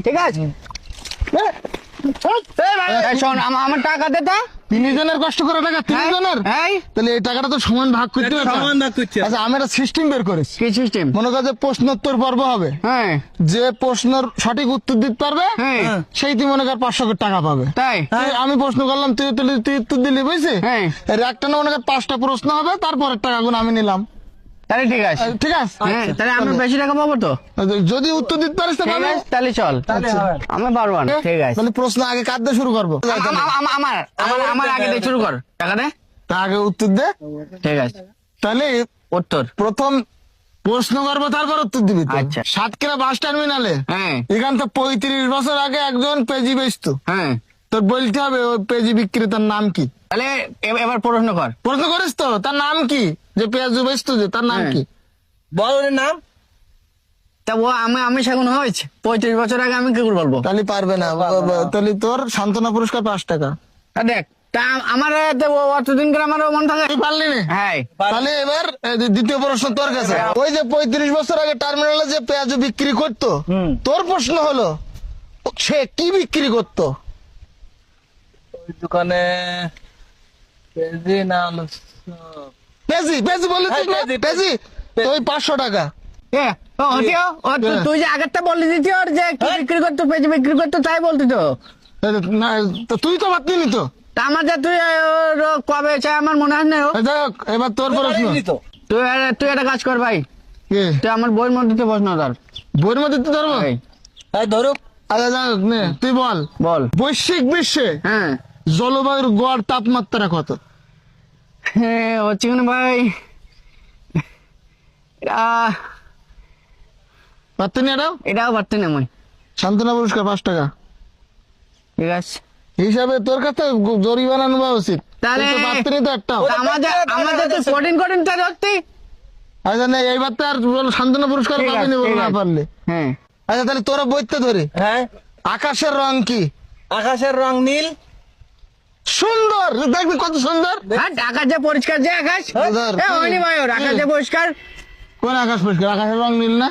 ঠিক আছে শোন আমার টাকা দে তো। তিনজনের কষ্ট করে টাকা, তিনজনের তাহলে এই টাকাটা তো সমান ভাগ করতে হবে। সমান ভাগ করতে হবে। আচ্ছা আমি একটা সিস্টেম বের করেছি। কি সিস্টেম? মনে কর যে প্রশ্নোত্তর পর্ব হবে, হ্যাঁ যে প্রশ্নের সঠিক উত্তর দিতে পারবে হ্যাঁ সেই তুই মনে কর 500 করে টাকা পাবে। তাই আমি প্রশ্ন করলাম, তুই উত্তর দিলি, বুঝছিস? হ্যাঁ। এর একটা না মনে কর 5টা প্রশ্ন হবে, তারপরের টাকাগুলো আমি নিলাম। তাহলে ঠিক আছে। ঠিক আছে, হ্যাঁ তাহলে আমরা বেশি টাকা পাবো তো। যদি উত্তর দিতে পারিস তো ঠিক পাবে। আছে তাহলে চল, আমি পারবো না। ঠিক আছে তাহলে প্রশ্ন আগে কার দিয়ে শুরু করবো? আমার আগে দিয়ে শুরু কর, টাকা দে। তা আগে উত্তর দে। ঠিক আছে তাহলে উত্তর। প্রথম প্রশ্ন করবো, তারপর উত্তর দিবি তো। আচ্ছা। সাতক্ষীরা বাস টার্মিনালে হ্যাঁ এখান থেকে 35 বছর আগে একজন পেজি বেচতো। হ্যাঁ তোর বলতে হবে ওই পেজি বিক্রেতার নাম কি। তাহলে এবার প্রশ্ন কর। প্রশ্ন করিস তো, তার নাম কি? যে পেঁয়াজু বেচতো যে, তার নাম হ্যাঁ। কি? বল ওর নাম। তা ও আমি সেগুন হয়েছে 35 বছর আগে, আমি কি করে বলবো? তাহলে পারবে না। তাহলে তোর সান্ত্বনা পুরস্কার 5 টাকা। দেখ তা আমার অতদিন করে আমার মন থাকে। তুই পারলি না? হ্যাঁ তাহলে এবার দ্বিতীয় প্রশ্ন তোর কাছে। ওই যে 35 বছর আগে টার্মিনালে যে পেঁয়াজু বিক্রি করতো, তোর প্রশ্ন হলো সে কি বিক্রি করতো? ওই দোকানে পেজি না হলো পেজি, পেজি বলে হ্যাঁ, পেজি, পেজি। তো ওই 500 টাকা। তুই যে আগেরটা বললি দিতি ওর যে কি বিক্রি করতো, পেঁয়াজ বিক্রি করতো, তাই বলতি তো। না, তো তুই তো পারতি নি তো। তা আমার যে তুই কবে চাই আমার মনে হয় না। যাই হোক, এবার তোর প্রশ্ন। তুই একটা কাজ কর ভাই, কি? তুই আমার বইয়ের মধ্যে তো প্রশ্ন ধর। বইয়ের মধ্যে তো ধরবো। ধরো। আচ্ছা যাই হোক, নে তুই বল। বল। বৈশ্বিক বিশ্বে হ্যাঁ জলবায়ুর গড় তাপমাত্রা কত? হ্যাঁ হচ্ছে কেন ভাই, পারতি না এটাও? এটাও পারতেন আমি। সান্ত্বনা পুরস্কার 5 টাকা। ঠিক আছে হিসাবে তোর কাছে জরিমানা নেওয়া উচিত। তাহলে তুই তো পারতি না তো একটাও। আমাদের তো কঠিন তো ধরতি। আচ্ছা না, এইবার তো আর সান্ত্বনা পুরস্কার ঠিক পাবি আছে, না বলে ঠিক না আছে। পারলে। হ্যাঁ আচ্ছা তাহলে তোরা বইতে ধরে। হ্যাঁ। আকাশের রং কি? আকাশের রং নীল। সুন্দর, দেখবি কত সুন্দর। হ্যাঁ আকাশ যে পরিষ্কার, যে আকাশ ধর। হয়নি ভাই, ওর আকাশ যে পরিষ্কার। কোন আকাশ পরিষ্কার? আকাশের রং নীল না?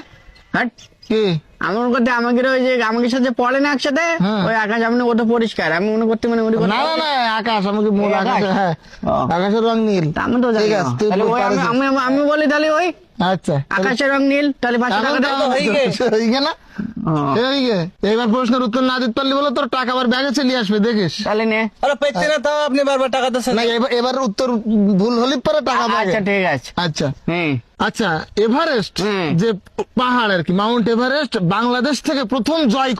হ্যাঁ কি? আমার করতে আমাকে ওই যে আমাকে সাথে পড়ে না একসাথে, হ্যাঁ। ওই আকাশ আমি ওটা পরিষ্কার, আমি মনে করতে মানে ওটা না না না, আকাশ আমাকে মূল এই আকাশ। আকাশ? হ্যাঁ, ও। আকাশের রং নীল। তা আমি তো জানি ঠিক না। আছে, তুই তাহলে ওই পারিস। আমি বলি তাহলে ওই আচ্ছা আকাশের রং নীল, তাহলে 500 টাকা দাও। হয়ে না? ও, এবার প্রশ্নের উত্তর না দিতে পারলি বলে তোর টাকা আবার ব্যাগে চলে আসবে, দেখিস। তাহলে নে। আরে পেতে না, তাও আপনি বারবার টাকা দিচ্ছেন। না, এবার উত্তর ভুল হলে পরে টাকা ব্যাগে। আচ্ছা ঠিক আছে। আচ্ছা হ্যাঁ আচ্ছা, এভারেস্ট হুম। যে পাহাড় আর কি, মাউন্ট এভারেস্ট বাংলাদেশ থেকে প্রথম জয়